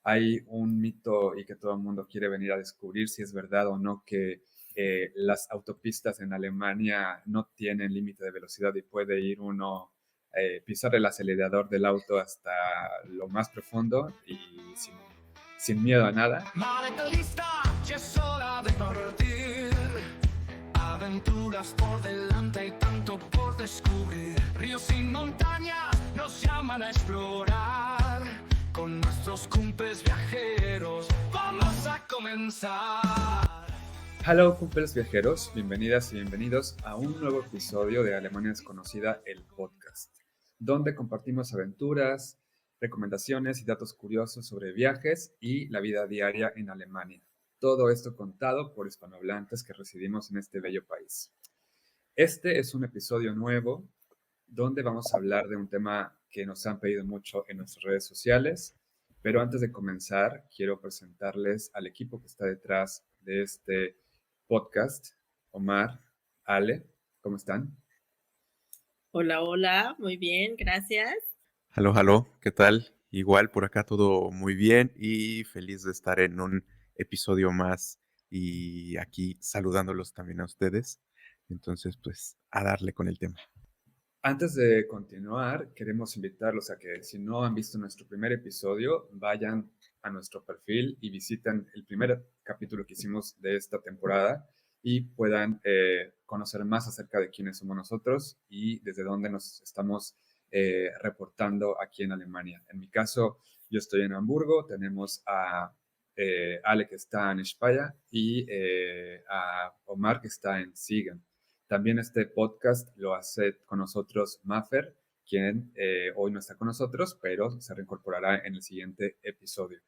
Hay un mito y que todo el mundo quiere venir a descubrir si es verdad o no que las autopistas en Alemania no tienen límite de velocidad y puede ir uno, pisar el acelerador del auto hasta lo más profundo y sin miedo a nada. Maleta lista, ya es hora de partir. Aventuras por delante, hay tanto por descubrir. Ríos y montañas nos llaman a explorar. Con nuestros cumpes viajeros, vamos a comenzar. Hello, cumples viajeros, bienvenidas y bienvenidos a un nuevo episodio de Alemania Desconocida, el podcast, donde compartimos aventuras, recomendaciones y datos curiosos sobre viajes y la vida diaria en Alemania. Todo esto contado por hispanohablantes que residimos en este bello país. Este es un episodio nuevo donde vamos a hablar de un tema que nos han pedido mucho en nuestras redes sociales, pero antes de comenzar, quiero presentarles al equipo que está detrás de este podcast. Omar, Ale, ¿cómo están? Hola, hola, muy bien, gracias. Aló, ¿qué tal? Igual por acá todo muy bien y feliz de estar en un episodio más y aquí saludándolos también a ustedes. Entonces, pues, a darle con el tema. Antes de continuar, queremos invitarlos a que si no han visto nuestro primer episodio, vayan a nuestro perfil y visiten el primer capítulo que hicimos de esta temporada y puedan conocer más acerca de quiénes somos nosotros y desde dónde nos estamos reportando aquí en Alemania. En mi caso, yo estoy en Hamburgo, tenemos a Ale que está en España y a Omar que está en Siegen. También este podcast lo hace con nosotros Maffer, quien hoy no está con nosotros, pero se reincorporará en el siguiente episodio.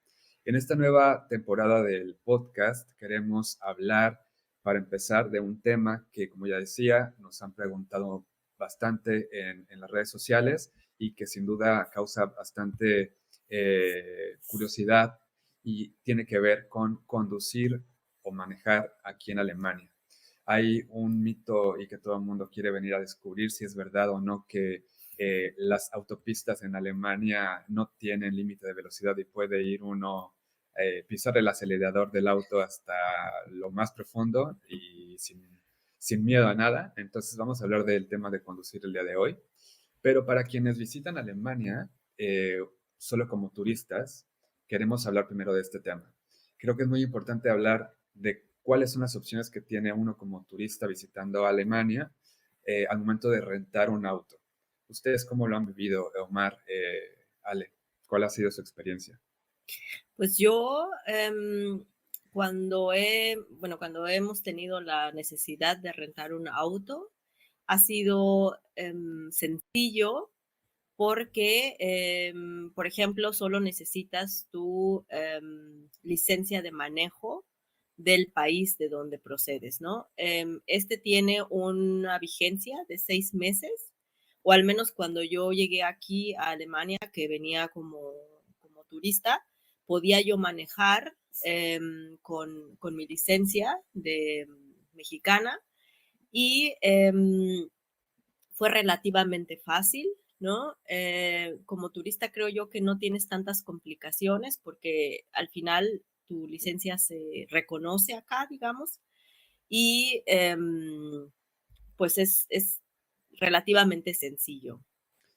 En esta nueva temporada del podcast queremos hablar, para empezar, de un tema que, como ya decía, nos han preguntado bastante en las redes sociales y que sin duda causa bastante curiosidad y tiene que ver con conducir o manejar aquí en Alemania. Hay un mito y que todo el mundo quiere venir a descubrir si es verdad o no que las autopistas en Alemania no tienen límite de velocidad y puede ir uno, pisar el acelerador del auto hasta lo más profundo y sin miedo a nada. Entonces vamos a hablar del tema de conducir el día de hoy. Pero para quienes visitan Alemania, solo como turistas, queremos hablar primero de este tema. Creo que es muy importante hablar de cuáles son las opciones que tiene uno como turista visitando Alemania al momento de rentar un auto. ¿Ustedes cómo lo han vivido, Omar, Ale? ¿Cuál ha sido su experiencia? Pues yo, cuando hemos tenido la necesidad de rentar un auto, ha sido sencillo porque, por ejemplo, solo necesitas tu licencia de manejo del país de donde procedes, ¿no? Este tiene una vigencia de 6 meses, o al menos cuando yo llegué aquí a Alemania, que venía como turista, podía yo manejar con mi licencia de mexicana y fue relativamente fácil, ¿no? Como turista creo yo que no tienes tantas complicaciones porque al final tu licencia se reconoce acá, digamos, y pues es relativamente sencillo.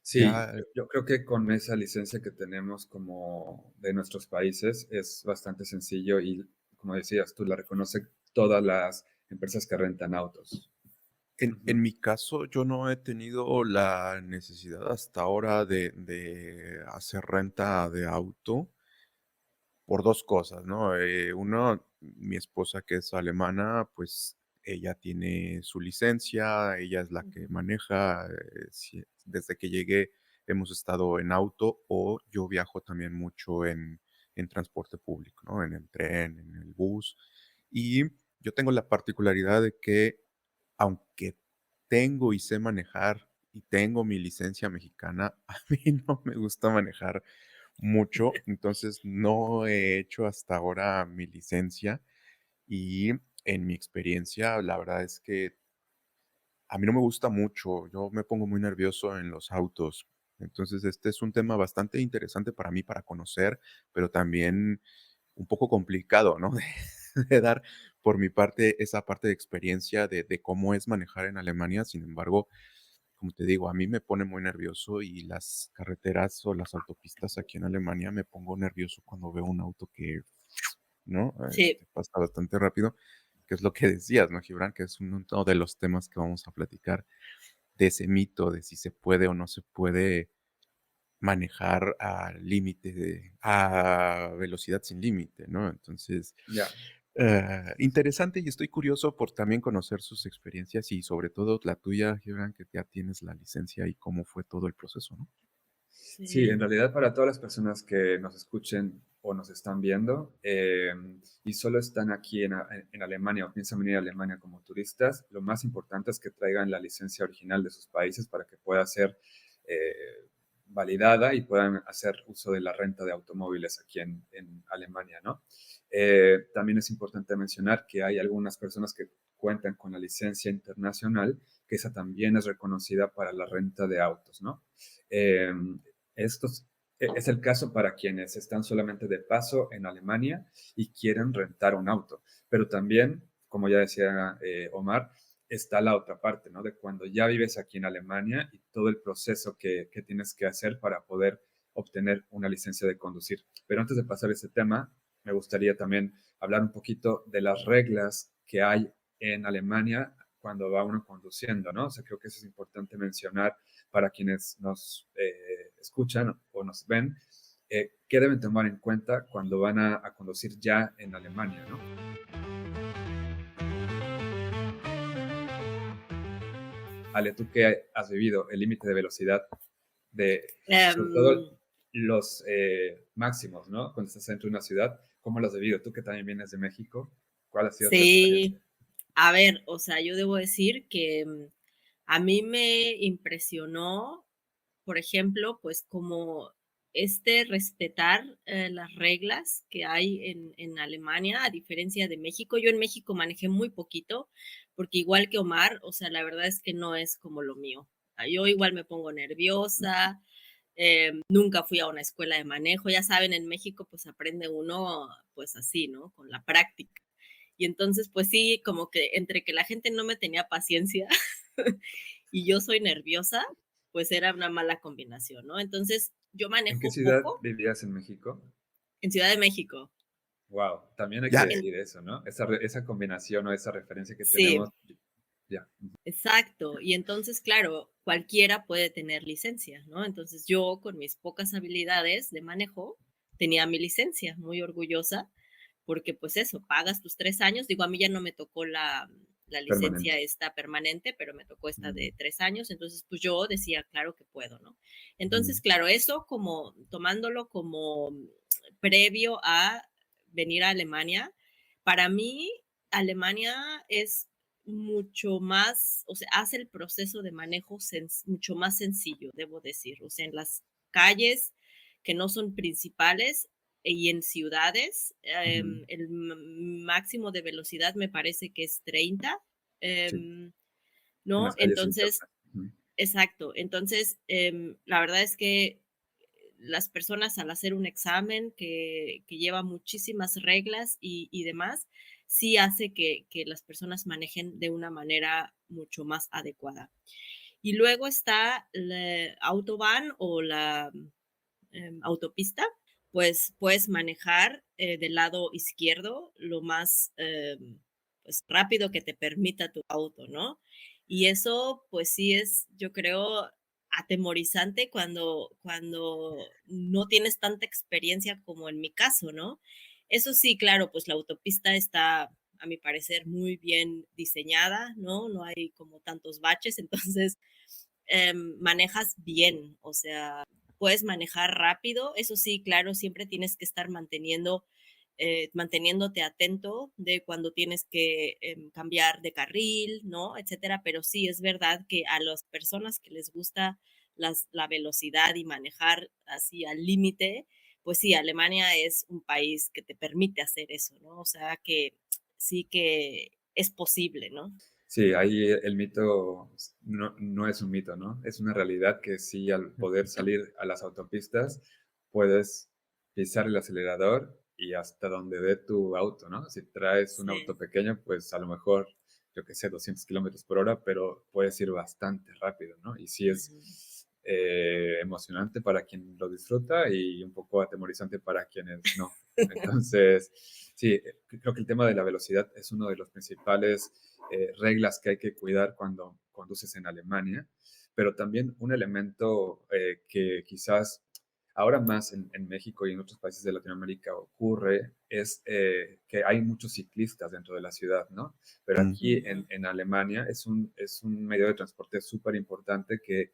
Sí, Ya, yo creo que con esa licencia que tenemos como de nuestros países es bastante sencillo y, como decías tú, la reconoce todas las empresas que rentan autos. en Ujú. mi caso, yo no he tenido la necesidad hasta ahora de hacer renta de auto por dos cosas, ¿no? Uno, mi esposa que es alemana, pues ella tiene su licencia, ella es la que maneja. Desde que llegué hemos estado en auto o yo viajo también mucho en transporte público, ¿no? En el tren, en el bus. Y yo tengo la particularidad de que aunque tengo y sé manejar y tengo mi licencia mexicana, a mí no me gusta manejar mucho, entonces no he hecho hasta ahora mi licencia y en mi experiencia, la verdad es que a mí no me gusta mucho, yo me pongo muy nervioso en los autos. Entonces, este es un tema bastante interesante para mí para conocer, pero también un poco complicado, ¿no? De dar por mi parte esa parte de experiencia de cómo es manejar en Alemania. Sin embargo, como te digo, a mí me pone muy nervioso y las carreteras o las autopistas aquí en Alemania me pongo nervioso cuando veo un auto que, ¿no? Sí, Pasa bastante rápido, que es lo que decías, ¿no, Gibran? Que es uno de los temas que vamos a platicar de ese mito de si se puede o no se puede manejar al límite a velocidad sin límite, ¿no? Entonces, Ya. interesante y estoy curioso por también conocer sus experiencias y sobre todo la tuya, Gibran, que ya tienes la licencia y cómo fue todo el proceso, ¿no? Sí, en sí. realidad para todas las personas que nos escuchen o nos están viendo y solo están aquí en Alemania o piensan venir a Alemania como turistas, lo más importante es que traigan la licencia original de sus países para que pueda ser eh, validada y puedan hacer uso de la renta de automóviles aquí en Alemania, ¿no? También es importante mencionar que hay algunas personas que cuentan con la licencia internacional, que esa también es reconocida para la renta de autos, ¿no? Eh, estos, es el caso para quienes están solamente de paso en Alemania y quieren rentar un auto. Pero también, como ya decía Omar, está la otra parte, ¿no? De cuando ya vives aquí en Alemania y todo el proceso que tienes que hacer para poder obtener una licencia de conducir. Pero antes de pasar a ese tema, me gustaría también hablar un poquito de las reglas que hay en Alemania cuando va uno conduciendo, ¿no? O sea, creo que eso es importante mencionar para quienes nos escuchan o nos ven, qué deben tomar en cuenta cuando van a conducir ya en Alemania, ¿no? Ale, tú que has vivido el límite de velocidad de, sobre Em, todo los máximos, ¿no? Cuando estás dentro de una ciudad, ¿cómo lo has vivido? Tú que también vienes de México, ¿cuál ha sido tu experiencia? sí, a ver, o sea, yo debo decir que a mí me impresionó, por ejemplo, pues como respetar las reglas que hay en Alemania, a diferencia de México. Yo en México manejé muy poquito, porque igual que Omar, o sea, la verdad es que no es como lo mío. Yo igual me pongo nerviosa, nunca fui a una escuela de manejo, ya saben, en México pues aprende uno pues así, ¿no? Con la práctica. Y entonces pues sí, como que entre que la gente no me tenía paciencia y yo soy nerviosa, pues era una mala combinación, ¿no? Entonces yo ¿En qué manejo ciudad poco vivías en México? en Ciudad de México. Wow, también hay que Ya, En, decir eso, ¿no? Esa combinación o esa referencia que tenemos, sí, ya. exacto. Y entonces, claro, cualquiera puede tener licencia, ¿no? Entonces yo con mis pocas habilidades de manejo tenía mi licencia, muy orgullosa, porque pues eso, pagas tus 3 años. Digo, a mí ya no me tocó la Permanente. licencia esta permanente, pero me tocó esta Mm, de 3 años. Entonces, pues yo decía, claro que puedo, ¿no? Entonces, mm, claro, eso como tomándolo como previo a venir a Alemania, para mí Alemania es mucho más, o sea, hace el proceso de manejo mucho más sencillo, debo decir. O sea, en las calles que no son principales y en ciudades, ujú. el máximo de velocidad me parece que es 30, Sí, en ¿no? las calles Entonces, internas. Ujú, exacto. Entonces, la verdad es que las personas al hacer un examen que lleva muchísimas reglas y demás, sí hace que las personas manejen de una manera mucho más adecuada. Y luego está la autobahn o la autopista, pues puedes manejar del lado izquierdo lo más pues, rápido que te permita tu auto, ¿no? Y eso, pues sí es, yo creo, atemorizante cuando no tienes tanta experiencia como en mi caso, ¿no? Eso sí, claro, pues la autopista está, a mi parecer, muy bien diseñada, ¿no? No hay como tantos baches, entonces manejas bien, o sea, puedes manejar rápido, eso sí, claro, siempre tienes que estar manteniéndote atento de cuando tienes que cambiar de carril, ¿no? Etcétera, pero sí es verdad que a las personas que les gusta la velocidad y manejar así al límite, pues sí, Alemania es un país que te permite hacer eso, ¿no? O sea, que sí que es posible, ¿no? Sí, ahí el mito no es un mito, ¿no? Es una realidad que sí, al poder salir a las autopistas, puedes pisar el acelerador y hasta donde dé tu auto, ¿no? Si traes un auto Sí. pequeño, pues a lo mejor, yo qué sé, 200 kilómetros por hora, pero puedes ir bastante rápido, ¿no? Y sí es Ujú. emocionante para quien lo disfruta y un poco atemorizante para quienes no. Entonces, sí, creo que el tema de la velocidad es uno de los principales reglas que hay que cuidar cuando conduces en Alemania, pero también un elemento que quizás ahora más en México y en otros países de Latinoamérica ocurre es que hay muchos ciclistas dentro de la ciudad, ¿no? Pero Mm, aquí Ujú. en Alemania es un medio de transporte súper importante que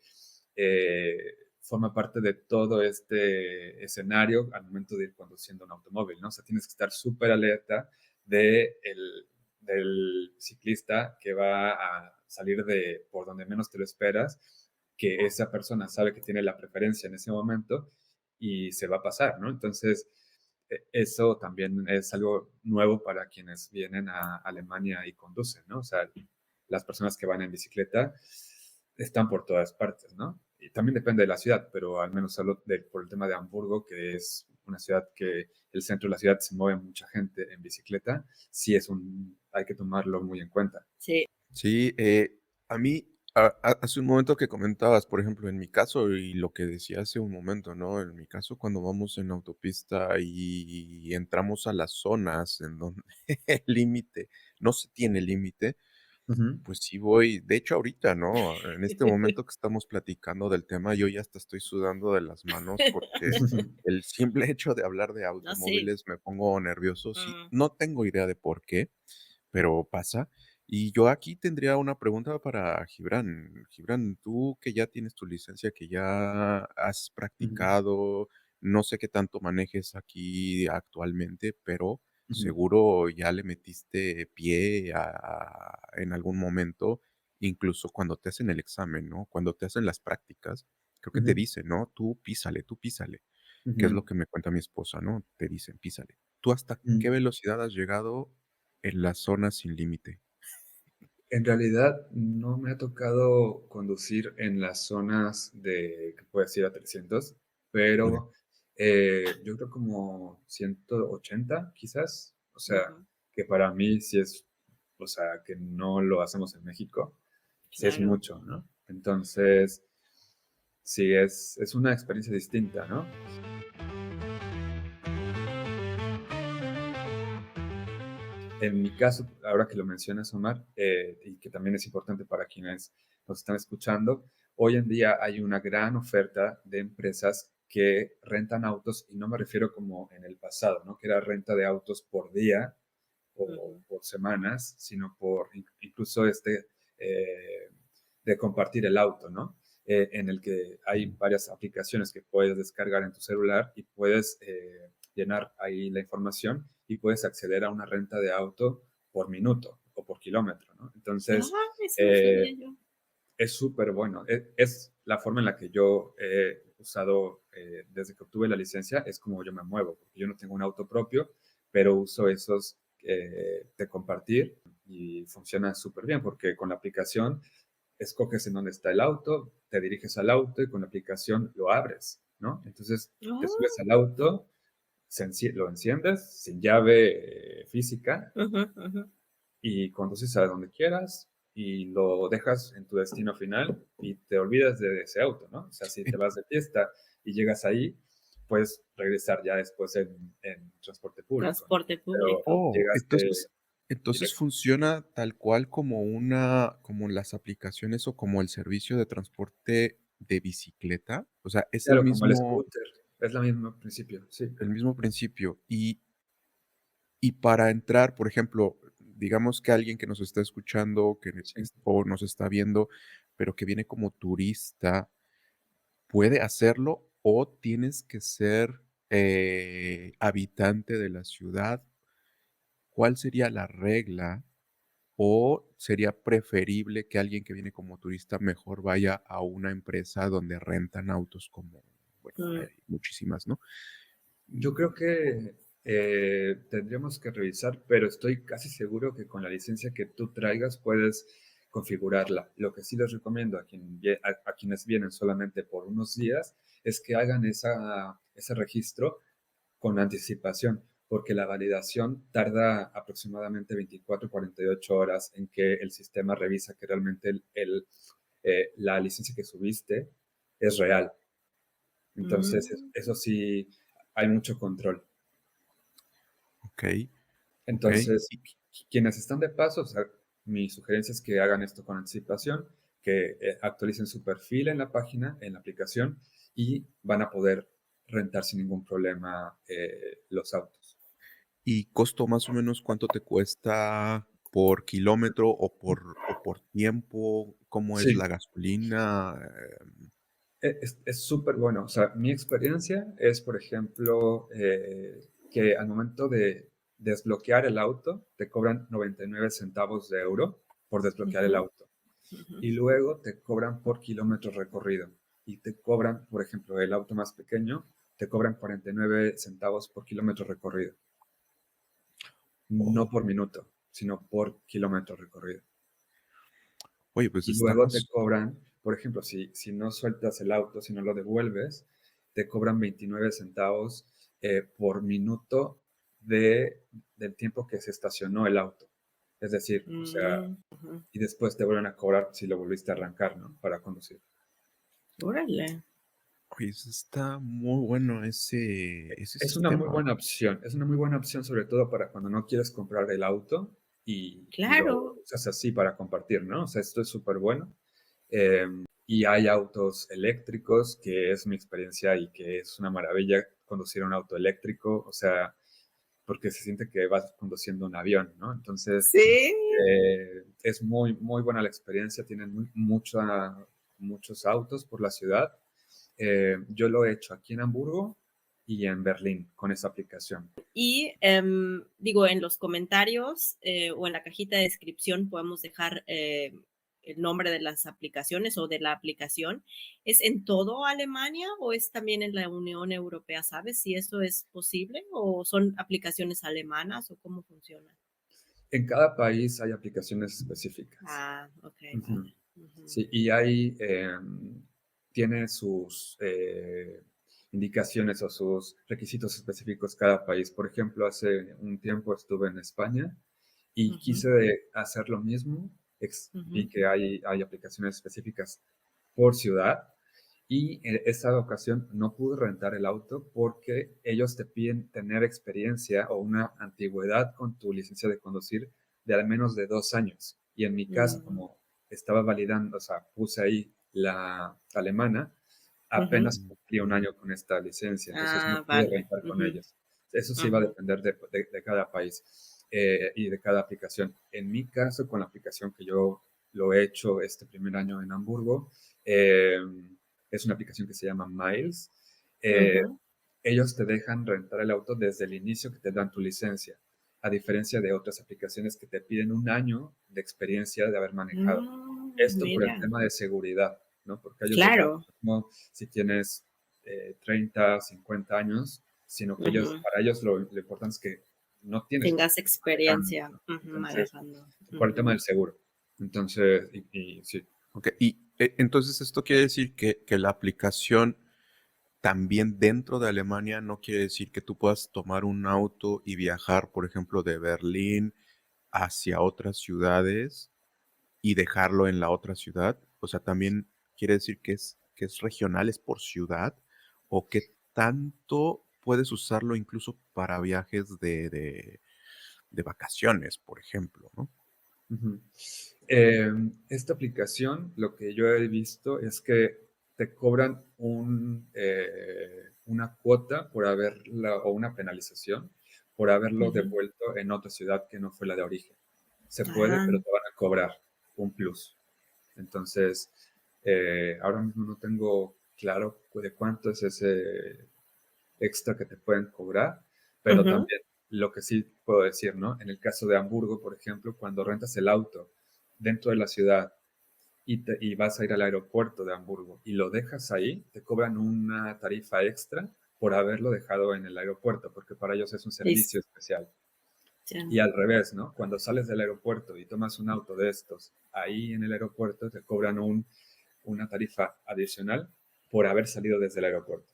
eh, forma parte de todo este escenario al momento de ir conduciendo un automóvil, ¿no? O sea, tienes que estar súper alerta de del ciclista que va a salir de por donde menos te lo esperas, que esa persona sabe que tiene la preferencia en ese momento y se va a pasar, ¿no? Entonces, eso también es algo nuevo para quienes vienen a Alemania y conducen, ¿no? O sea, las personas que van en bicicleta están por todas partes, ¿no? Y también depende de la ciudad, pero al menos hablo por el tema de Hamburgo, que es una ciudad que el centro de la ciudad se mueve mucha gente en bicicleta, sí hay que tomarlo muy en cuenta. Sí. sí, a mí, hace un momento que comentabas, por ejemplo, en mi caso y lo que decía hace un momento, ¿no? En mi caso, cuando vamos en autopista y entramos a las zonas en donde el límite no se tiene límite, Ujú. pues sí voy, de hecho ahorita, ¿no? En este momento que estamos platicando del tema, yo ya hasta estoy sudando de las manos porque el simple hecho de hablar de No, sí. automóviles me pongo nervioso. Sí, Mm, no tengo idea de por qué, pero pasa. Y yo aquí tendría una pregunta para Gibran. Gibran, tú que ya tienes tu licencia, que ya has Ujú, practicado, no sé qué tanto manejes aquí actualmente, pero ujú, seguro ya le metiste pie en algún momento, incluso cuando te hacen el examen, ¿no? Cuando te hacen las prácticas, creo que te ujú, dicen, ¿no? Tú písale, que es ujú. lo que me cuenta mi esposa, ¿no? Te dicen, písale. ¿Tú hasta qué Mm. velocidad has llegado en las zonas sin límite? En realidad no me ha tocado conducir en las zonas de que puedes ir a 300, Vale. pero yo creo como 180 quizás. O sea, ujú, que para mí sí es, o sea, que no lo hacemos en México, sí es claro. mucho, ¿no? Entonces, sí es una experiencia distinta, ¿no? En mi caso, ahora que lo mencionas, Omar, y que también es importante para quienes nos están escuchando, hoy en día hay una gran oferta de empresas que rentan autos, y no me refiero como en el pasado, ¿no? Que era renta de autos por día o Ujú, por semanas, sino por incluso eh, de compartir el auto, ¿no? En el que hay varias aplicaciones que puedes descargar en tu celular y puedes llenar ahí la información y puedes acceder a una renta de auto por minuto o por kilómetro, ¿no? ah, Entonces, eso no sabía eh, yo. es súper bueno. Es la forma en la que yo he usado desde que obtuve la licencia, es como yo me muevo, porque yo no tengo un auto propio, pero uso esos de compartir y funciona súper bien, porque con la aplicación escoges en dónde está el auto, te diriges al auto y con la aplicación lo abres, ¿no? Entonces te Ah, subes al auto, lo enciendes sin llave física ujú, ujú. y conduces a donde quieras y lo dejas en tu destino final y te olvidas de ese auto, ¿no? O sea, si te En- vas de fiesta y llegas ahí, puedes regresar ya después en transporte público, ¿no? Transporte Pero público. Oh, llegaste entonces directo. funciona tal cual como como las aplicaciones o como el servicio de transporte de bicicleta. O sea, es Claro, como el scooter, es el mismo principio, sí. el mismo principio. Y para entrar, por ejemplo, digamos que alguien que nos está escuchando Sí. o nos está viendo, pero que viene como turista, ¿puede hacerlo o tienes que ser habitante de la ciudad? ¿Cuál sería la regla? ¿O sería preferible que alguien que viene como turista mejor vaya a una empresa donde rentan autos como, bueno, Mm, hay muchísimas, ¿no? Yo creo que tendríamos que revisar, pero estoy casi seguro que con la licencia que tú traigas puedes configurarla. Lo que sí les recomiendo a quienes vienen solamente por unos días es que hagan ese registro con anticipación, porque la validación tarda aproximadamente 24 48 horas en que el sistema revisa que realmente la licencia que subiste es real. Entonces, Mm, eso sí, hay mucho control. Ok, ok. Entonces, quienes están de paso, o sea, mi sugerencia es que hagan esto con anticipación, que actualicen su perfil en la página, en la aplicación, y van a poder rentar sin ningún problema los autos. ¿Y costo más o menos cuánto te cuesta por kilómetro o por tiempo? ¿Cómo es Sí, la gasolina? es súper bueno. O sea, mi experiencia es, por ejemplo, que al momento de desbloquear el auto, te cobran 99 centavos de euro por desbloquear el ujú, auto. ujú. Y luego te cobran por kilómetro recorrido. Y te cobran, por ejemplo, el auto más pequeño, te cobran 49 centavos por kilómetro recorrido. No Oh, por minuto, sino por kilómetro recorrido. oye, pues Y está luego te más. cobran, por ejemplo, si no sueltas el auto, si no lo devuelves, te cobran 29 centavos por minuto del tiempo que se estacionó el auto. Es decir, o sea, Mm, ujú. y después te vuelven a cobrar si lo volviste a arrancar, ¿no? Para conducir. Órale. Oye, eso está muy bueno ese Es una muy sistema. buena opción, es una muy buena opción sobre todo para cuando no quieres comprar el auto y lo Claro. usas así para compartir, ¿no? O sea, esto es súper bueno. Y hay autos eléctricos, que es mi experiencia y que es una maravilla conducir un auto eléctrico, o sea, porque se siente que vas conduciendo un avión, ¿no? Entonces, Sí. es muy, muy buena la experiencia, tienen muchos autos por la ciudad. Yo lo he hecho aquí en Hamburgo y en Berlín con esa aplicación. Y digo, en los comentarios o en la cajita de descripción podemos dejar el nombre de las aplicaciones o de la aplicación. ¿Es en todo Alemania o es también en la Unión Europea? ¿Sabes si eso es posible o son aplicaciones alemanas o cómo funciona? En cada país hay aplicaciones específicas. Ah, ok, Ujú. vale. Ujú, Sí, y tiene sus indicaciones o sus requisitos específicos cada país. Por ejemplo, hace un tiempo estuve en España y ujú, quise hacer lo mismo. Vi ujú. que hay aplicaciones específicas por ciudad y en esta ocasión no pude rentar el auto porque ellos te piden tener experiencia o una antigüedad con tu licencia de conducir de al menos de 2 años. Y en mi caso, Mm, como estaba validando, o sea, puse ahí la alemana, ujú. apenas cumplí un año con esta licencia, entonces no Ah, pude vale. rentar con Ujú, ellos. Eso sí va a ujú, depender de cada país y de cada aplicación. En mi caso, con la aplicación que yo lo he hecho este primer año en Hamburgo, eh, es una aplicación que se llama Miles. Eh, ujú. ellos te dejan rentar el auto desde el inicio que te dan tu licencia, a diferencia de otras aplicaciones que te piden un año de experiencia de haber manejado. Esto por el Mira, tema de seguridad, ¿no? Porque a ellos les da lo claro. mismo si tienes 30, 50 años, sino que Ujú. para ellos lo importante es que no tienes Tengas manejando, experiencia, ¿no? ujú, Entonces, manejando. por el tema Ujú. del seguro. Entonces, y sí. Ok, y entonces esto quiere decir que la aplicación también dentro de Alemania no quiere decir que tú puedas tomar un auto y viajar, por ejemplo, de Berlín hacia otras ciudades y dejarlo en la otra ciudad. O sea, también quiere decir que es regional, es por ciudad, o que tanto puedes usarlo incluso para viajes de vacaciones, por ejemplo, ¿no? Ujú. Esta aplicación, lo que yo he visto es que te cobran una cuota por haberla, o una penalización por haberlo Ujú. devuelto en otra ciudad que no fue la de origen. Se puede, Ah, pero te van a cobrar un plus. Entonces, ahora mismo no tengo claro de cuánto es ese extra que te pueden cobrar, pero ujú. también lo que sí puedo decir, ¿no? En el caso de Hamburgo, por ejemplo, cuando rentas el auto dentro de la ciudad y vas a ir al aeropuerto de Hamburgo y lo dejas ahí, te cobran una tarifa extra por haberlo dejado en el aeropuerto, porque para ellos es un Es servicio especial. Y Sí. al revés, ¿no? Cuando sales del aeropuerto y tomas un auto de estos, ahí en el aeropuerto te cobran una tarifa adicional por haber salido desde el aeropuerto.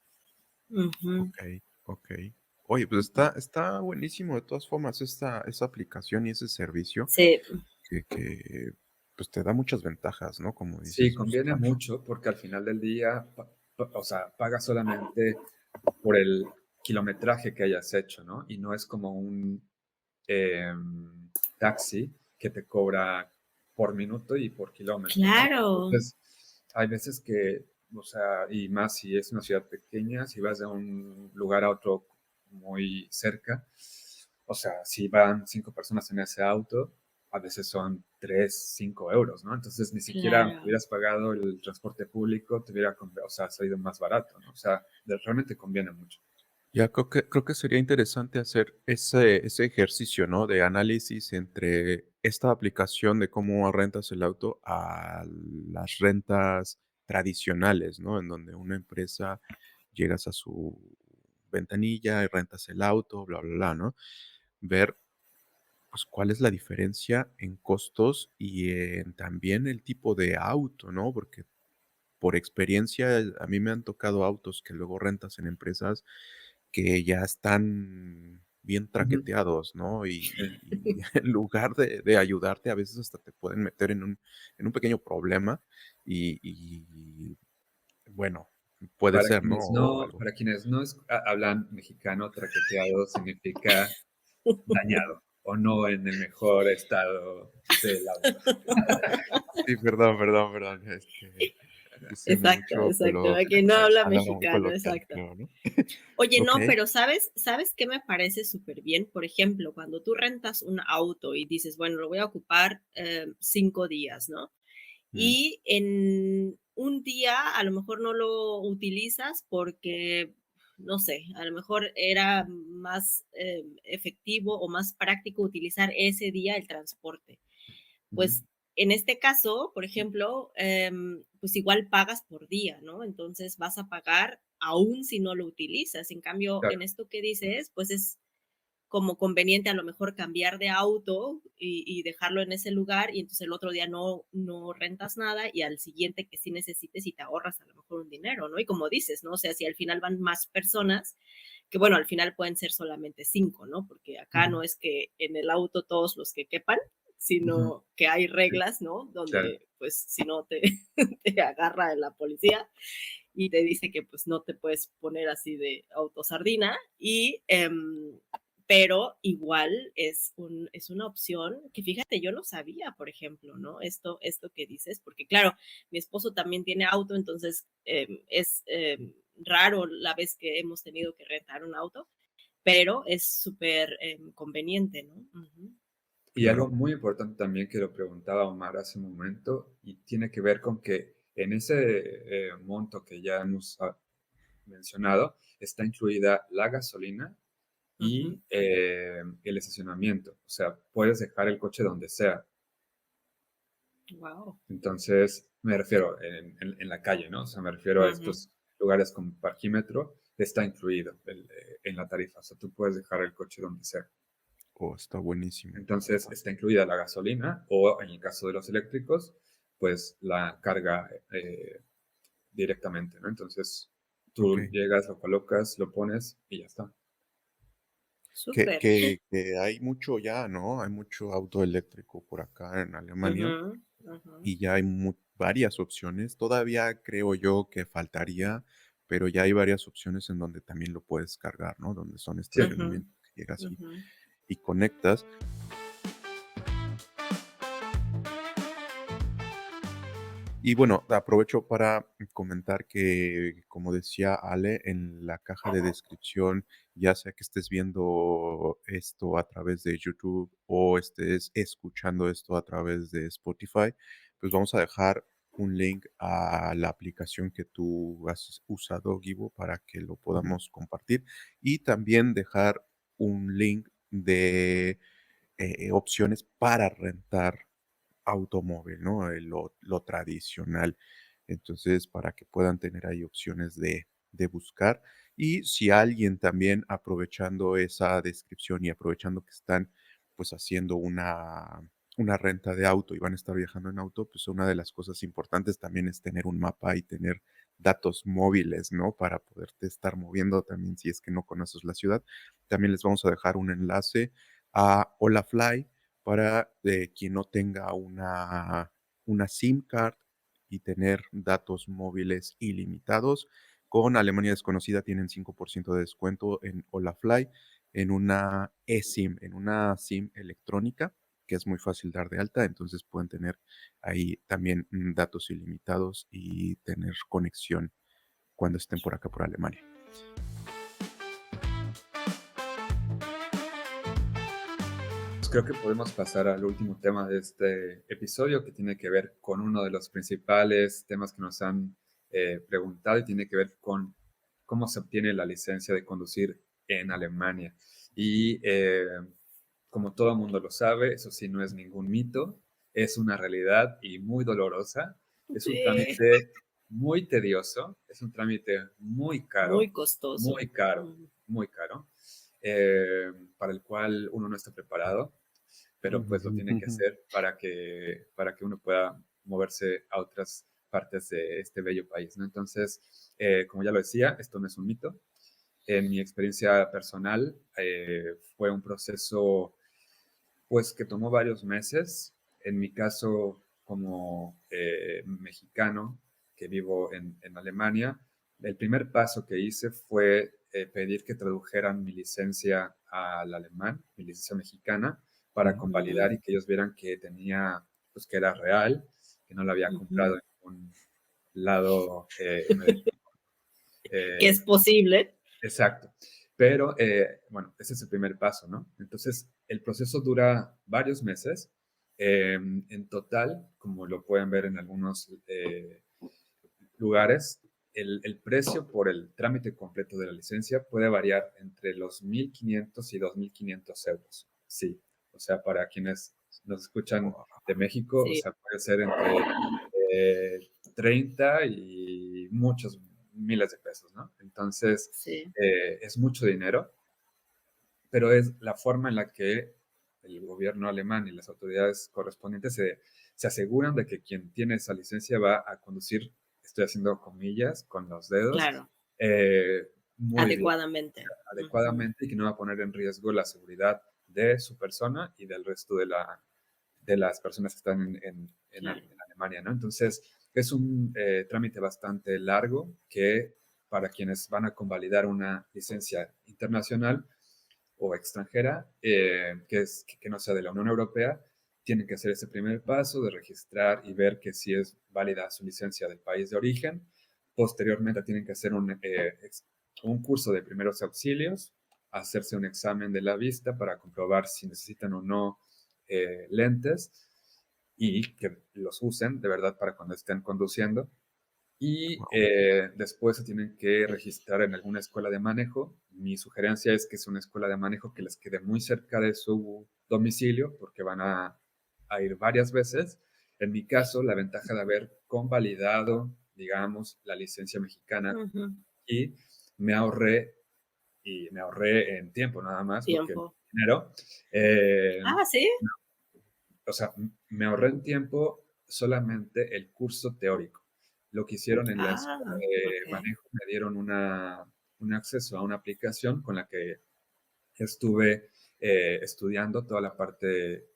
Ujú. Ok, ok. Oye, pues está buenísimo de todas formas esa aplicación y ese servicio Sí, que, pues te da muchas ventajas, ¿no? Como Sí, dices, pues conviene mucho porque al final del día, o sea, pagas solamente por el kilometraje que hayas hecho, ¿no? Y no es como un taxi que te cobra por minuto y por kilómetro, ¿no? claro, Entonces, hay veces que, o sea, y más si es una ciudad pequeña, si vas de un lugar a otro muy cerca, o sea, si van 5 personas en ese auto, a veces son 3, 5 euros, ¿no? Entonces, ni siquiera aunque claro. hubieras pagado el transporte público, te hubiera, o sea, salido más barato, ¿no? O sea, realmente conviene mucho. ya creo que sería interesante hacer ese ejercicio, ¿no? De análisis entre esta aplicación de cómo rentas el auto a las rentas tradicionales, ¿no? En donde una empresa llegas a su ventanilla y rentas el auto, bla, bla, bla, ¿no? Ver, pues, cuál es la diferencia en costos y en también el tipo de auto, ¿no? Porque por experiencia, a mí me han tocado autos que luego rentas en empresas que ya están bien Ujú. traqueteados, ¿no? Sí. Y en lugar de ayudarte, a veces hasta te pueden meter en un pequeño problema y bueno, puede ser, ¿no? O algo. Para quienes no hablan mexicano, traqueteado significa dañado o no en el mejor estado del auto. Sí, perdón, usé Exacto, mucho exacto. A quien no habla palabra muy mexicano, coloquial, exacto. creo, ¿no? Oye, no, Okey, pero ¿sabes qué me parece súper bien? Por ejemplo, cuando tú rentas un auto y dices, bueno, lo voy a ocupar 5 días, ¿no? ujú, Y en un día a lo mejor no lo utilizas porque, no sé, a lo mejor era más efectivo o más práctico utilizar ese día el transporte. Ujú. Pues en este caso, por ejemplo, pues igual pagas por día, ¿no? Entonces vas a pagar aún si no lo utilizas. En cambio, en Claro. esto que dices, pues es como conveniente a lo mejor cambiar de auto y dejarlo en ese lugar y entonces el otro día no rentas nada y al siguiente que sí necesites y te ahorras a lo mejor un dinero, ¿no? Y como dices, ¿no? O sea, si al final van más personas, que bueno, al final pueden ser solamente 5, ¿no? Porque acá Ujú, no es que en el auto todos los que quepan, ujú. sino que hay Sí, reglas, ¿no? claro. Donde pues si no te, te agarra la policía y te dice que pues no te puedes poner así de autosardina pero igual es una opción que fíjate, yo no sabía, por ejemplo, ¿no? Esto que dices, porque claro, mi esposo también tiene auto, entonces es raro la vez que hemos tenido que rentar un auto, pero es súper conveniente, ¿no? Ujú, Y algo claro. muy importante también que lo preguntaba Omar hace un momento y tiene que ver con que en ese monto que ya hemos mencionado está incluida la gasolina ujú. y el estacionamiento. O sea, puedes dejar el coche donde sea. Wow. Entonces, me refiero en la calle, ¿no? O sea, me refiero a Ujú. estos lugares con parquímetro, está incluido en la tarifa. O sea, tú puedes dejar el coche donde sea. Oh, está buenísimo. Entonces, está incluida la gasolina o, en el caso de los eléctricos, pues la carga directamente, ¿no? Entonces, tú Okey. llegas, lo colocas, lo pones y ya está. Que Súper. que que hay mucho ya, ¿no? Hay mucho auto eléctrico por acá en Alemania, Ujú, ujú, y ya hay varias opciones. Todavía creo yo que faltaría, pero ya hay varias opciones en donde también lo puedes cargar, ¿no? Donde son Sí, ujú, estacionamientos que llegas y ujú. y conectas. Y bueno, aprovecho para comentar que, como decía Ale, en la caja de descripción, ya sea que estés viendo esto a través de YouTube o estés escuchando esto a través de Spotify, pues vamos a dejar un link a la aplicación que tú has usado, Givo, para que lo ujú, podamos compartir y también dejar un link de opciones para rentar automóvil, ¿no? Lo tradicional. Entonces, para que puedan tener ahí opciones de buscar. Y si alguien también aprovechando esa descripción y aprovechando que están pues haciendo una renta de auto y van a estar viajando en auto, pues una de las cosas importantes también es tener un mapa y tener datos móviles, ¿no? Para poderte estar moviendo también si es que no conoces la ciudad. También les vamos a dejar un enlace a Holafly para quien no tenga una SIM card y tener datos móviles ilimitados. Con Alemania Desconocida tienen 5% de descuento en Holafly, en una eSIM, en una SIM electrónica, que es muy fácil dar de alta, entonces pueden tener ahí también datos ilimitados y tener conexión cuando estén por acá por Alemania. Pues creo que podemos pasar al último tema de este episodio, que tiene que ver con uno de los principales temas que nos han preguntado y tiene que ver con cómo se obtiene la licencia de conducir en Alemania. Y como todo el mundo lo sabe, eso sí no es ningún mito, es una realidad y muy dolorosa. Es un Sí, trámite muy tedioso, es un trámite muy costoso. muy caro, Mm, muy caro, para el cual uno no está preparado, pero pues lo tiene que hacer para que uno pueda moverse a otras partes de este bello país, ¿no? Entonces, como ya lo decía, esto no es un mito. En mi experiencia personal, fue un proceso pues que tomó varios meses. En mi caso, como mexicano que vivo en Alemania, el primer paso que hice fue pedir que tradujeran mi licencia al alemán, mi licencia mexicana, para convalidar mm, y que ellos vieran que tenía, pues que era real, que no lo había comprado ujú. en un lado y me decía, Que eh, es posible. exacto. Pero bueno, ese es el primer paso, ¿no? Entonces, el proceso dura varios meses. En total, como lo pueden ver en algunos lugares, el precio por el trámite completo de la licencia puede variar entre los 1.500 y 2.500 euros. Sí, o sea, para quienes nos escuchan de México, o Sí, sea, puede ser entre 30 y muchos miles de pesos, ¿no? Entonces, sí. es mucho dinero, pero es la forma en la que el gobierno alemán y las autoridades correspondientes se aseguran de que quien tiene esa licencia va a conducir, estoy haciendo comillas con los dedos, Claro, eh, muy bien, adecuadamente. Ujú, adecuadamente y que no va a poner en riesgo la seguridad de su persona y del resto de las personas que están claro. en Alemania, ¿no? Entonces, es un trámite bastante largo que para quienes van a convalidar una licencia internacional o extranjera, que no sea de la Unión Europea, tienen que hacer ese primer paso de registrar y ver que si es válida su licencia del país de origen. Posteriormente tienen que hacer un curso de primeros auxilios, hacerse un examen de la vista para comprobar si necesitan o no lentes y que los usen de verdad para cuando estén conduciendo. Y después se tienen que registrar en alguna escuela de manejo. Mi sugerencia es que es una escuela de manejo que les quede muy cerca de su domicilio porque van a ir varias veces. En mi caso, la ventaja de haber convalidado, digamos, la licencia mexicana Ujú, y me ahorré, y me ahorré en tiempo nada más, porque tiempo. dinero, eh, Ah, ¿sí? o sea, me ahorré en tiempo solamente el curso teórico. Lo que hicieron en la Ah, escuela de okey. manejo, me dieron un acceso a una aplicación con la que estuve estudiando toda la parte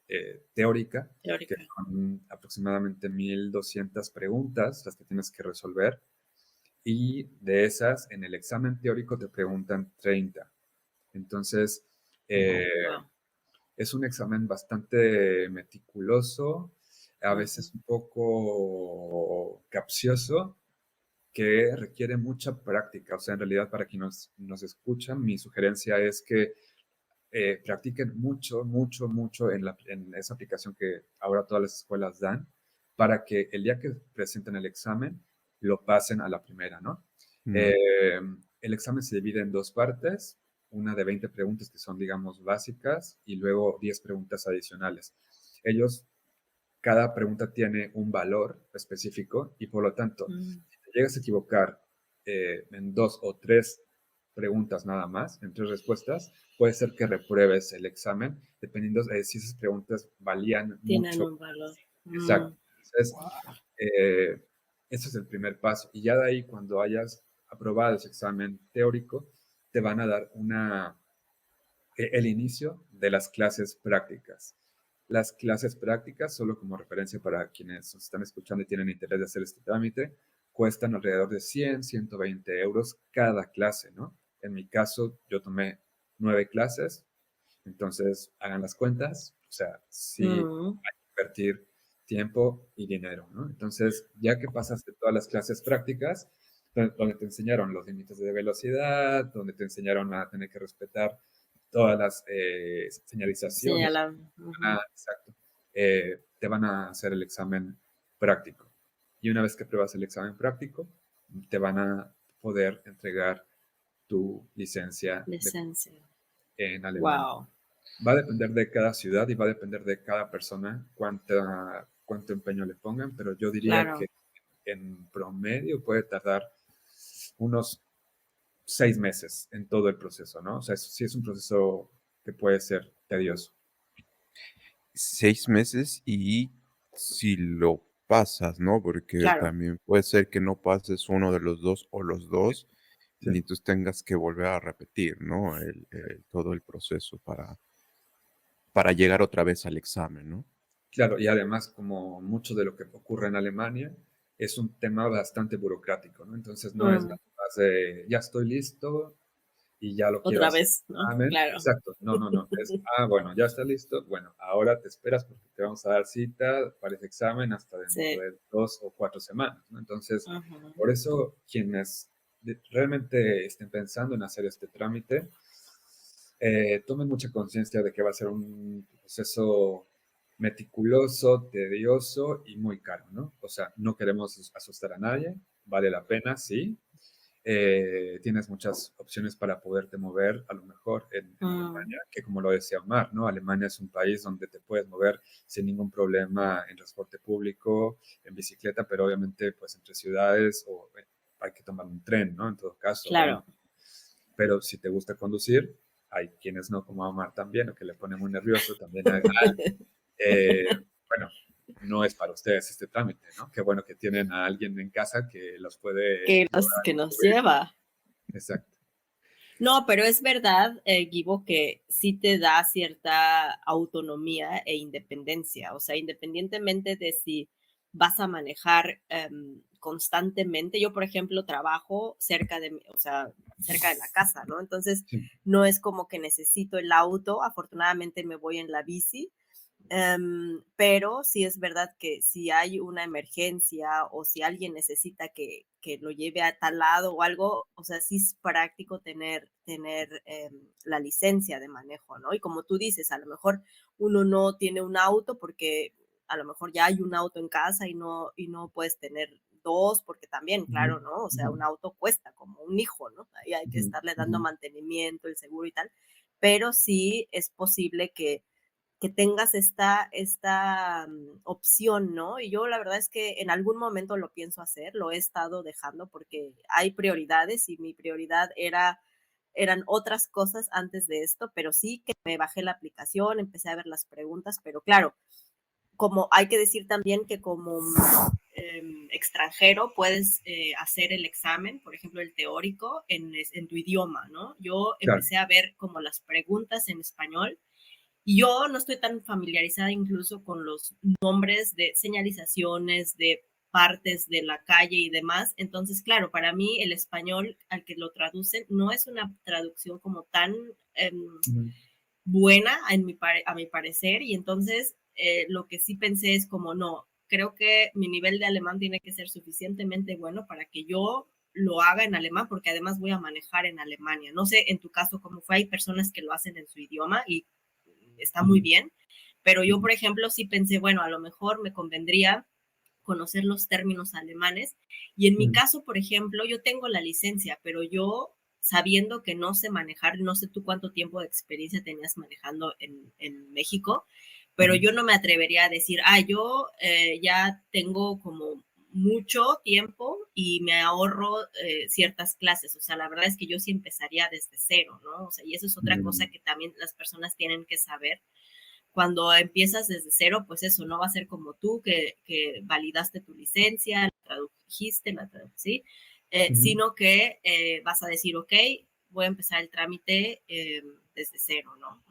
teórica, que Teórica. son aproximadamente 1.200 preguntas las que tienes que resolver. Y de esas, en el examen teórico te preguntan 30. Entonces, eh, Guau. es un examen bastante meticuloso, a Ujú. veces un poco capcioso, que requiere mucha práctica. O sea, en realidad, para quienes nos escuchan, mi sugerencia es que practiquen mucho, mucho, mucho en esa aplicación que ahora todas las escuelas dan, para que el día que presenten el examen, lo pasen a la primera, ¿no? Mm, Eh, el examen se divide en dos partes, una de 20 preguntas que son, digamos, básicas y luego 10 preguntas adicionales. Ellos, cada pregunta tiene un valor específico y por lo tanto, Mm, si te llegas a equivocar en dos o tres preguntas nada más, en 3 respuestas, puede ser que repruebes el examen, dependiendo si esas preguntas valían Tienen mucho. un valor. Exacto. Entonces, eh, ese es el primer paso. Y ya de ahí, cuando hayas aprobado ese examen teórico, te van a dar el inicio de las clases prácticas. Las clases prácticas, solo como referencia para quienes nos están escuchando y tienen interés de hacer este trámite, cuestan alrededor de 100, 120 euros cada clase, ¿no? En mi caso, yo tomé 9 clases, entonces hagan las cuentas, o sea, sí hay Mm, que invertir tiempo y dinero, ¿no? Entonces, ya que pasaste todas las clases prácticas, donde te enseñaron los límites de velocidad, donde te enseñaron a tener que respetar todas las señalizaciones, señalar. Ujú. exacto, te van a hacer el examen práctico. Y una vez que pruebas el examen práctico, te van a poder entregar tu licencia Licencia. en Alemania. Wow, Va a depender de cada ciudad y va a depender de cada persona cuánto empeño le pongan, pero yo diría que claro. en promedio puede tardar unos 6 meses en todo el proceso, ¿no? O sea, sí es un proceso que puede ser tedioso. 6 meses y si lo pasas, ¿no? Porque Claro. también puede ser que no pases uno de los dos o los dos Sí, y entonces tengas que volver a repetir, ¿no? Todo el proceso para llegar otra vez al examen, ¿no? claro, y además, como mucho de lo que ocurre en Alemania, es un tema bastante burocrático, ¿no? Entonces no es Mm, nada más de, ya estoy listo y ya lo quiero otra hacer. vez, ¿no? Amén. Claro. Exacto. No, no, no. Es, bueno, ya está listo. Bueno, ahora te esperas porque te vamos a dar cita para ese examen hasta dentro Sí. de 2 o 4 semanas, ¿no? Entonces, Ujú. por eso quienes realmente estén pensando en hacer este trámite, tomen mucha conciencia de que va a ser un proceso meticuloso, tedioso y muy caro, ¿no? O sea, no queremos asustar a nadie, vale la pena, sí, tienes muchas opciones para poderte mover, a lo mejor en Mm, Alemania, que como lo decía Omar, ¿no? Alemania es un país donde te puedes mover sin ningún problema en transporte público, en bicicleta, pero obviamente pues entre ciudades o hay que tomar un tren, ¿no? En todo caso, claro. obviamente. Pero si te gusta conducir, hay quienes no, como a Omar también, o que le pone muy nervioso, también eh, bueno, no es para ustedes este trámite, ¿no? Qué bueno que tienen a alguien en casa que los puede llevar Que a nos cubrir. lleva. Exacto. No, pero es verdad, Guivo, que sí te da cierta autonomía e independencia. O sea, independientemente de si vas a manejar constantemente. Yo, por ejemplo, trabajo cerca de, o sea, cerca de la casa, ¿no? Entonces, Sí. no es como que necesito el auto. Afortunadamente me voy en la bici. Pero sí es verdad que si hay una emergencia o si alguien necesita que lo lleve a tal lado o algo, o sea, sí es práctico tener la licencia de manejo, ¿no? Y como tú dices, a lo mejor uno no tiene un auto porque a lo mejor ya hay un auto en casa y no puedes tener dos, porque también, Ujú, claro, ¿no? O sea, ujú, un auto cuesta como un hijo, ¿no? Ahí hay que ujú, estarle ujú, dando mantenimiento, el seguro y tal, pero sí es posible que tengas opción, ¿no? Y yo la verdad es que en algún momento lo pienso hacer, lo he estado dejando porque hay prioridades y mi prioridad eran otras cosas antes de esto, pero sí que me bajé la aplicación, empecé a ver las preguntas, pero claro, como hay que decir también que como extranjero puedes hacer el examen, por ejemplo, el teórico, en tu idioma, ¿no? Yo claro. empecé a ver como las preguntas en español y yo no estoy tan familiarizada incluso con los nombres de señalizaciones, de partes de la calle y demás. Entonces, claro, para mí el español al que lo traducen no es una traducción como tan Ujú, buena a mi parecer. Y entonces lo que sí pensé es como, no, creo que mi nivel de alemán tiene que ser suficientemente bueno para que yo lo haga en alemán, porque además voy a manejar en Alemania. No sé en tu caso cómo fue, hay personas que lo hacen en su idioma y está muy ujú, bien, pero yo, ujú, por ejemplo, sí pensé, bueno, a lo mejor me convendría conocer los términos alemanes. Y en mi ujú, caso, por ejemplo, yo tengo la licencia, pero yo sabiendo que no sé manejar, no sé tú cuánto tiempo de experiencia tenías manejando en México, pero ujú, yo no me atrevería a decir, yo ya tengo como mucho tiempo y me ahorro ciertas clases. O sea, la verdad es que yo sí empezaría desde cero, ¿no? O sea, y eso es otra cosa que también las personas tienen que saber. Cuando empiezas desde cero, pues eso, no va a ser como tú que validaste tu licencia, la tradujiste, ¿sí? Sino que vas a decir, ok, voy a empezar el trámite desde cero, ¿no?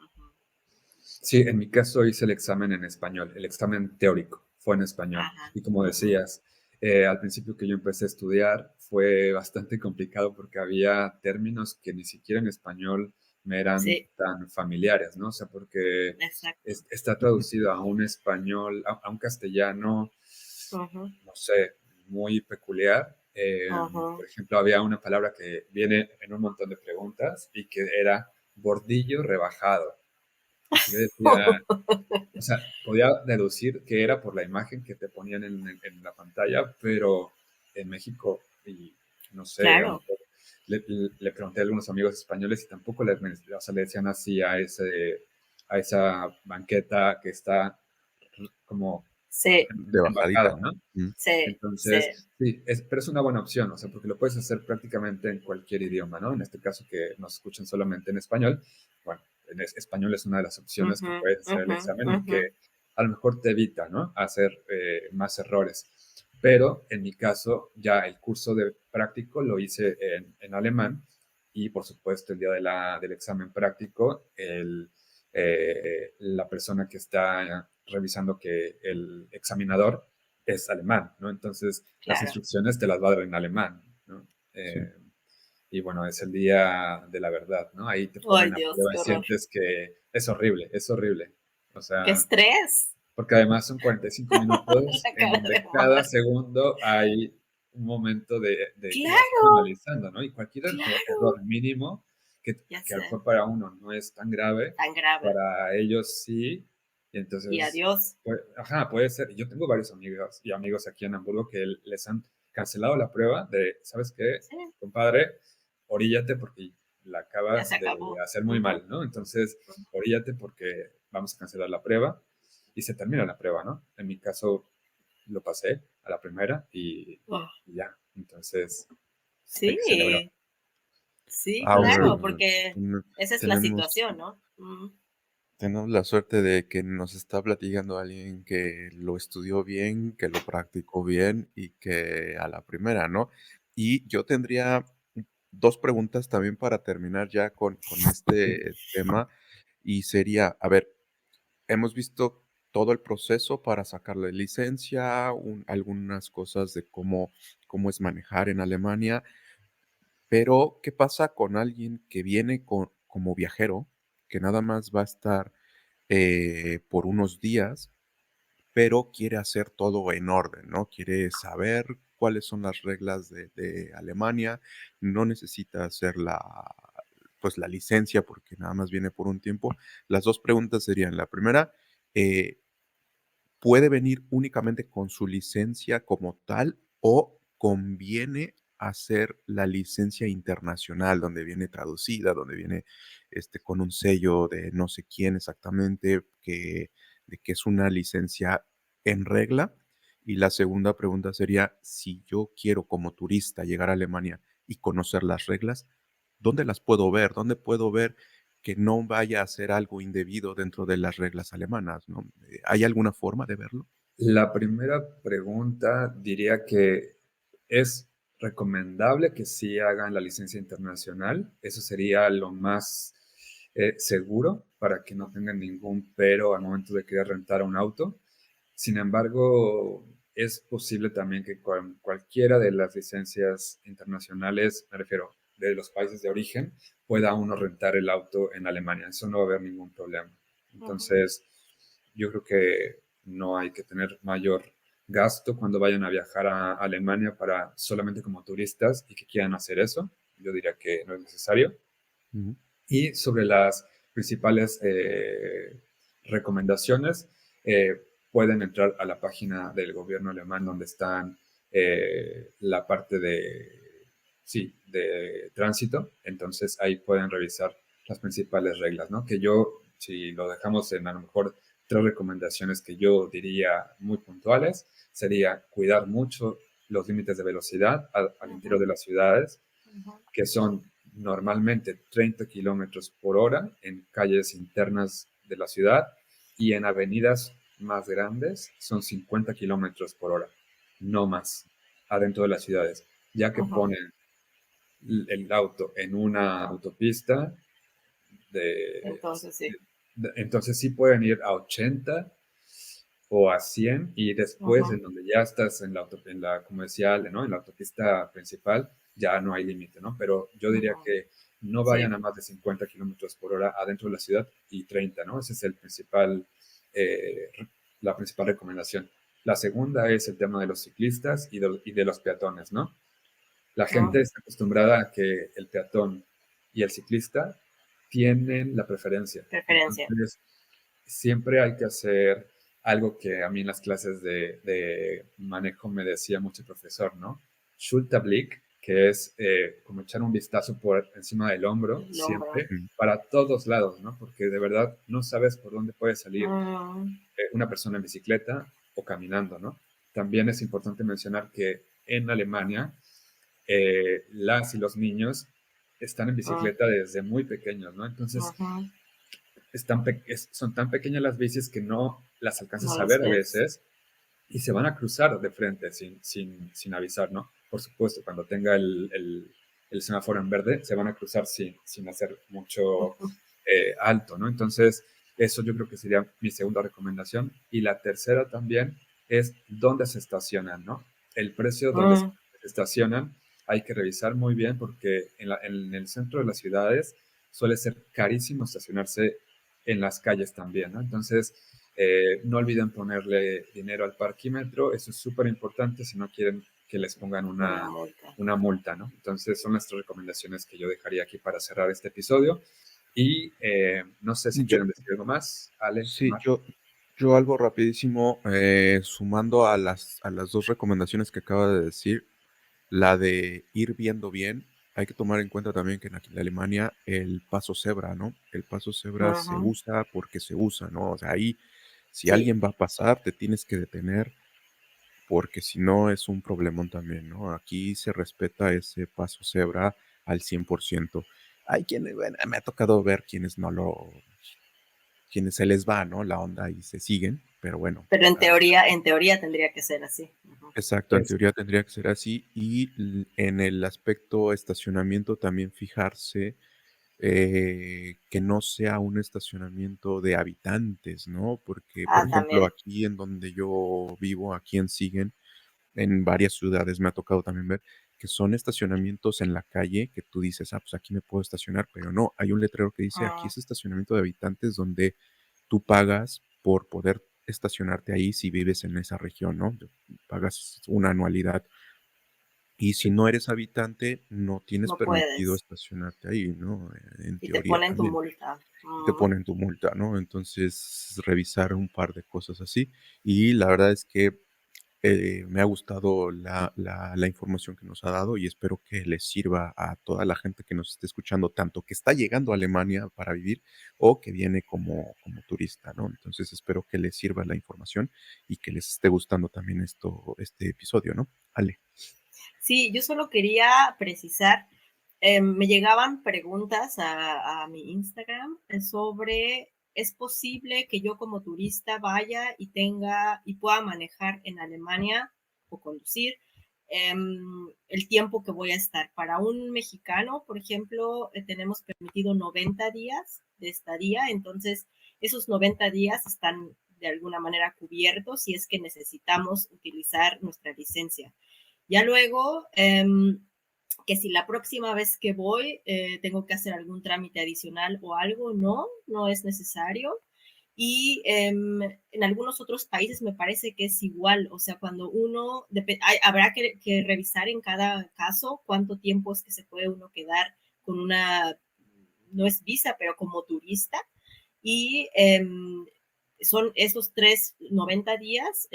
Sí, en mi caso hice el examen en español, el examen teórico fue en español. Ajá. Y como decías, al principio que yo empecé a estudiar fue bastante complicado porque había términos que ni siquiera en español me eran Sí, tan familiares, ¿no? O sea, porque exacto. está traducido a un español, a un castellano, Ujú, no sé, muy peculiar. ujú. Por ejemplo, había una palabra que viene en un montón de preguntas y que era bordillo rebajado. Y yo decía, o sea, podía deducir que era por la imagen que te ponían en la pantalla, pero en México, y no sé, a lo Claro, mejor le pregunté a algunos amigos españoles y tampoco o sea, le decían así a esa banqueta que está como sí, De bajadita, embajada, ¿no? ¿no? Mm. sí, sí, Entonces, sí, pero es una buena opción, o sea, porque lo puedes hacer prácticamente en cualquier idioma, ¿no? En este caso que nos escuchan solamente en español, bueno, español es una de las opciones que ujú, puedes hacer el ujú, examen y ujú. que a lo mejor te evita, ¿no? Hacer más errores. Pero en mi caso, ya el curso de práctico lo hice en alemán y por supuesto el día del examen práctico, la persona que está revisando que el examinador es alemán, ¿no? Entonces las Claro. instrucciones te las va a dar en alemán, ¿no? Sí. Y bueno, es el día de la verdad, ¿no? Ahí te Ay, ponen a Dios, prueba qué y horror. sientes que es horrible, es horrible. O ¡Qué sea, estrés! porque además son 45 minutos La en cara de donde cada Omar. segundo hay un momento de que lo están Claro, analizando, ¿no? Y cualquier claro. error mínimo, Ya que a lo sé, mejor para uno no es tan grave, tan grave. para ellos sí. Y Y entonces, adiós. ajá, puede ser. Yo tengo varios amigos y amigos aquí en Hamburgo que les han cancelado la prueba de, ¿sabes qué, Sí, compadre? Oríllate porque la ya se acabas de acabó. hacer muy Ujú, mal, ¿no? Entonces, ujú. oríllate porque vamos a cancelar la prueba y se termina la prueba, ¿no? En mi caso lo pasé a la primera Oh, y ya, entonces hay sí, que celebrar. sí, Ahora claro, porque ten- esa es la tenemos, situación, ¿no? tenemos la suerte de que nos está platicando alguien que lo estudió bien, que lo practicó bien y que a la primera, ¿no? Y yo tendría dos preguntas también para terminar ya con este tema y sería, a ver, hemos visto todo el proceso para sacar la licencia, algunas cosas de cómo es manejar en Alemania, pero ¿qué pasa con alguien que viene como viajero, que nada más va a estar por unos días, pero quiere hacer todo en orden, ¿no? Quiere saber cuáles son las reglas de Alemania, no necesita hacer pues la licencia porque nada más viene por un tiempo. Las dos preguntas serían, la primera, eh, ¿puede venir únicamente con su licencia como tal o conviene hacer la licencia internacional donde viene traducida, donde viene con un sello de no sé quién exactamente, de que es una licencia en regla? Y la segunda pregunta sería, si yo quiero como turista llegar a Alemania y conocer las reglas, ¿dónde las puedo ver? ¿Dónde puedo ver que no vaya a hacer algo indebido dentro de las reglas alemanas, ¿no? ¿Hay alguna forma de verlo? La primera pregunta diría que es recomendable que sí hagan la licencia internacional. Eso sería lo más seguro para que no tengan ningún pero al momento de querer rentar un auto. Sin embargo, es posible también que con cualquiera de las licencias internacionales, me refiero, de los países de origen, pueda uno rentar el auto en Alemania. Eso no va a haber ningún problema. Ujú. Entonces, yo creo que no hay que tener mayor gasto cuando vayan a viajar a Alemania para solamente como turistas y que quieran hacer eso. Yo diría que no es necesario. Ujú. Y sobre las principales recomendaciones, pueden entrar a la página del gobierno alemán donde están la parte sí, de tránsito. Entonces ahí pueden revisar las principales reglas, ¿no? Que yo, si lo dejamos en a lo mejor tres recomendaciones que yo diría muy puntuales, sería cuidar mucho los límites de velocidad al interior Ujú, de las ciudades, ujú, que son normalmente 30 kilómetros por hora en calles internas de la ciudad y en avenidas más grandes son 50 kilómetros por hora, no más, adentro de las ciudades, ya que ujú. ponen el auto en una autopista de, Entonces, sí. entonces sí pueden ir a 80 o a 100 y después Ujú, en donde ya estás en la comercial, ¿no? En la autopista principal, ya no hay límite, ¿no? Pero yo diría ujú. que no vayan Sí. a más de 50 kilómetros por hora adentro de la ciudad y 30, ¿no? Ese es el principal, eh, la principal recomendación. La segunda es el tema de los ciclistas y de los peatones, ¿no? La Ujú. gente está acostumbrada a que el peatón y el ciclista tienen la preferencia. Preferencia. Entonces, siempre hay que hacer algo que a mí en las clases de manejo me decía mucho el profesor, ¿no? Schulterblick, que es como echar un vistazo por encima del hombro El hombro. siempre, Mm. para todos lados, ¿no? Porque de verdad no sabes por dónde puede salir Mm, una persona en bicicleta o caminando, ¿no? También es importante mencionar que en Alemania las y los niños están en mm, bicicleta desde muy pequeños, ¿no? Entonces, ujú. son tan pequeñas las bicis que no las No alcanzas a los ver a ves. veces y se van a cruzar de frente sin avisar, ¿no? Por supuesto, cuando tenga el semáforo en verde, se van a cruzar sin hacer mucho alto, ¿no? Entonces, eso yo creo que sería mi segunda recomendación. Y la tercera también es dónde se estacionan, ¿no? El precio donde se Mm, estacionan hay que revisar muy bien porque en el centro de las ciudades suele ser carísimo estacionarse en las calles también, ¿no? Entonces, no olviden ponerle dinero al parquímetro, eso es súper importante si no quieren que les pongan una multa. una multa, ¿no? Entonces son las tres recomendaciones que yo dejaría aquí para cerrar este episodio. Y no sé si Yo, quieren decir algo más, Ale, sí, Mar. yo algo rapidísimo, sumando a las dos recomendaciones que acaba de decir, la de ir viendo bien, hay que tomar en cuenta también que en aquí en Alemania el paso cebra, ¿no? El paso cebra se Ujú. usa porque se usa, ¿no? O sea, ahí si Sí. alguien va a pasar, te tienes que detener porque si no es un problemón también, ¿no? Aquí se respeta ese paso cebra al 100%. Hay quienes, bueno, me ha tocado ver quienes no lo, quienes se les va, ¿no? La onda y se siguen, pero bueno, Pero en teoría tendría que ser así. Ujú. exacto, en Es, teoría tendría que ser así y en el aspecto estacionamiento también fijarse que no sea un estacionamiento de habitantes, ¿no? Porque, por Ah, ejemplo, también. aquí en donde yo vivo, aquí en Siguen, en varias ciudades me ha tocado también ver que son estacionamientos en la calle que tú dices, ah, pues aquí me puedo estacionar, pero no, hay un letrero que dice aquí Mm, es estacionamiento de habitantes donde tú pagas por poder estacionarte ahí si vives en esa región, ¿no? Pagas una anualidad. Y si no eres habitante, no tienes no permitido puedes. estacionarte ahí, ¿no? En Y te teoría ponen tu también. multa. Y te Mm. ponen tu multa, ¿no? Entonces, revisar un par de cosas así. Y la verdad es que me ha gustado la información que nos ha dado y espero que les sirva a toda la gente que nos esté escuchando, tanto que está llegando a Alemania para vivir o que viene como turista, ¿no? Entonces espero que les sirva la información y que les esté gustando también este episodio, ¿no? Ale. Sí, yo solo quería precisar, me llegaban preguntas a mi Instagram sobre, ¿es posible que yo como turista vaya y tenga y pueda manejar en Alemania o conducir el tiempo que voy a estar? Para un mexicano, por ejemplo, tenemos permitido 90 días de estadía, entonces esos 90 días están de alguna manera cubiertos si es que necesitamos utilizar nuestra licencia. Ya luego, que si la próxima vez que voy tengo que hacer algún trámite adicional o algo, no, no es necesario. Y en algunos otros países me parece que es igual, o sea, cuando uno, habrá que revisar en cada caso cuánto tiempo es que se puede uno quedar con una, no es visa, pero como turista, y son esos 90 días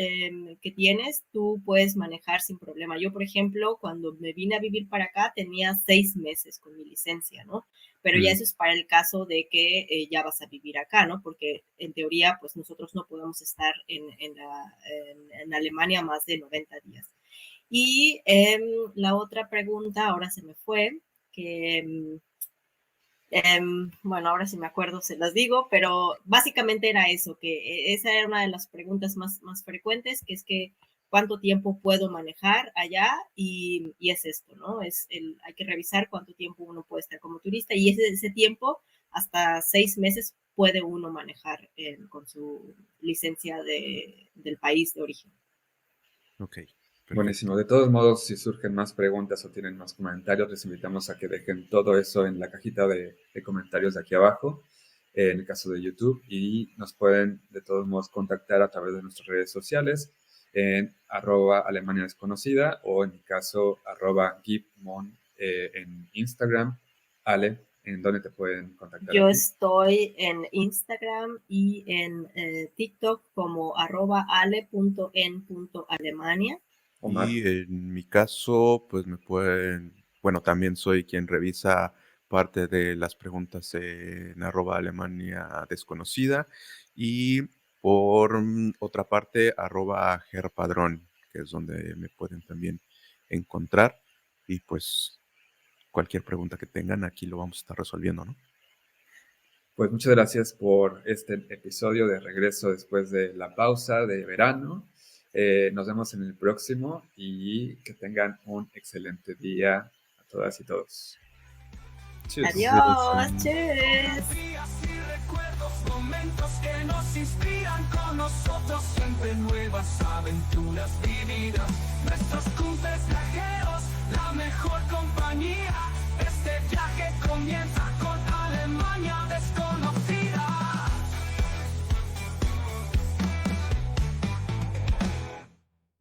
que tienes, tú puedes manejar sin problema. Yo, por ejemplo, cuando me vine a vivir para acá, tenía 6 meses con mi licencia, ¿no? Pero ya Mm, eso es para el caso de que ya vas a vivir acá, ¿no? Porque en teoría, pues nosotros no podemos estar en Alemania más de 90 días. Y la otra pregunta, ahora se me fue, que bueno, ahora si me acuerdo se las digo, pero básicamente era eso, que esa era una de las preguntas más frecuentes, que es que cuánto tiempo puedo manejar allá y es esto, ¿no? Hay que revisar cuánto tiempo uno puede estar como turista y ese tiempo, hasta 6 meses, puede uno manejar con su licencia del país de origen. Ok, perfecto. Buenísimo. De todos modos, si surgen más preguntas o tienen más comentarios, les invitamos a que dejen todo eso en la cajita de comentarios de aquí abajo, en el caso de YouTube, y nos pueden de todos modos contactar a través de nuestras redes sociales en @Alemania Desconocida o en mi caso @Gipmon en Instagram. Ale, ¿en dónde te pueden contactar? Yo estoy en Instagram y en TikTok como @ale.en.alemania. Omar. Y en mi caso, pues me pueden, bueno, también soy quien revisa parte de las preguntas en @Alemania Desconocida y por otra parte, @Gerpadrón, que es donde me pueden también encontrar y pues cualquier pregunta que tengan aquí lo vamos a estar resolviendo, ¿no? Pues muchas gracias por este episodio de regreso después de la pausa de verano. Nos vemos en el próximo y que tengan un excelente día a todas y todos. Cheers. Adiós, cheers. Momentos que nos inspiran, con nosotros siempre nuevas aventuras vividas. Nuestros cumples viajeros, la mejor compañía. Este viaje comienza.